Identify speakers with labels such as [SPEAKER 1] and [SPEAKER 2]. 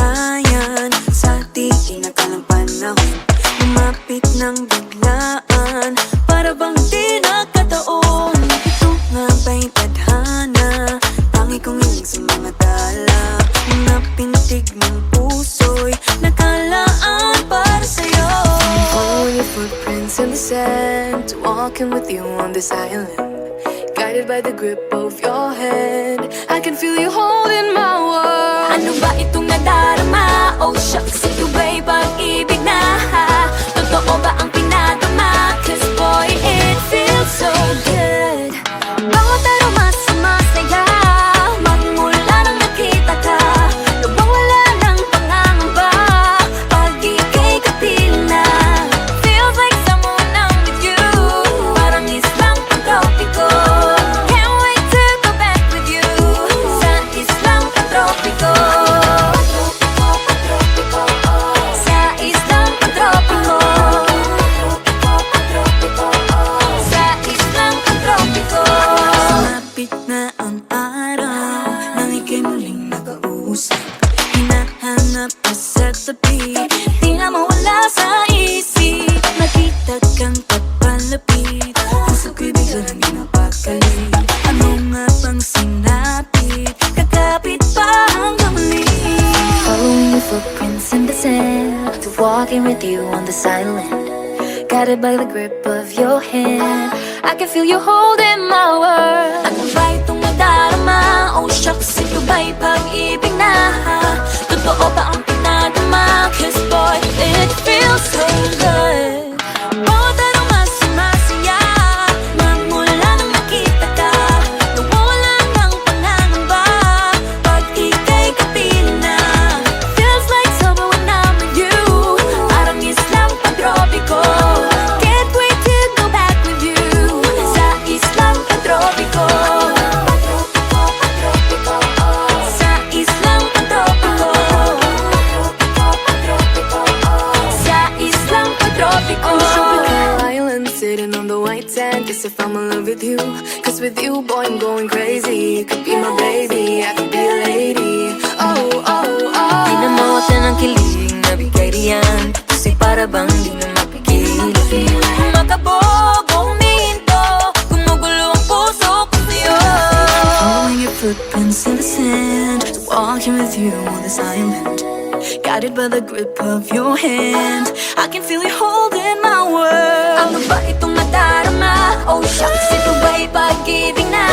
[SPEAKER 1] namatayan sa di inakalang panahon. Lumapit ng biglaan, para bang di nakataon. Ito nga ba'y tadhana, tangi kong hiling sa mga tala. Mga pintig ng puso'y nakalaan para sa'yo.
[SPEAKER 2] Following your footprints in the sand, walking with you on this island, guided by the grip of your hand. I can feel you holding my world.
[SPEAKER 3] Ano ba itong nadarama? Oh shucks, ito ba'y pag-ibig na? Totoo ba ang pinadama? Cause boy, it feels so good. Bawat aroma sumasaya, magmula nang nakita ka. Nawawala ng pangangamba, pag ika'y kapiling na. Feels like someone I'm with you, parang islang pantropiko. Can't wait to go back with you, sa islang pantropiko. Sa islang pantropiko. Sa islang pantropiko.
[SPEAKER 1] Sumapit na ang araw, nang ika'y muling nag-uusap. Hinahanap ka sa tabi,
[SPEAKER 3] Di na mawala sa isip.
[SPEAKER 1] nakita kang papalapit. Puso ko'y bigla nang napakali. Ano nga bang sinapit? Kakapit pa hanggang muli.
[SPEAKER 2] Following your footprints in the sand, to walking with you on this island, guided by the grip of your hand. I can feel you holding my world.
[SPEAKER 3] Ano ba itong nadarama? Oh shucks, ito ba'y pag-ibig na? Totoo ba ang pinadama? Cause boy, it feels so good. Bawat aroma sumasaya, magmula nang nakita ka. Nawawala ng pangangamba, pag ika'y kapiling na. Feels like summer when I'm with you, parang islang pantropiko. Can't wait to go back with you, sa islang pantropiko. Sa islang pantropiko. Sa islang pantropiko.
[SPEAKER 2] On a tropical island, sitting on the white sand. Guess if I'm in love with you, cause with you, boy, I'm going crazy. You could be my baby, I could be a lady. Oh, oh, oh.
[SPEAKER 1] Di na mawala ng kilig na bigay riyan, kasi para bang di na mapigil.
[SPEAKER 3] Makabog, huminto, gumugulo ang puso ko sa'yo.
[SPEAKER 1] Following your footprints in the sand, walking with you on this island, guided by the grip of your hand. I can feel you holding my world.
[SPEAKER 3] Ano ba itong nadarama? Oh shucks, ito ba'y pag-ibig na?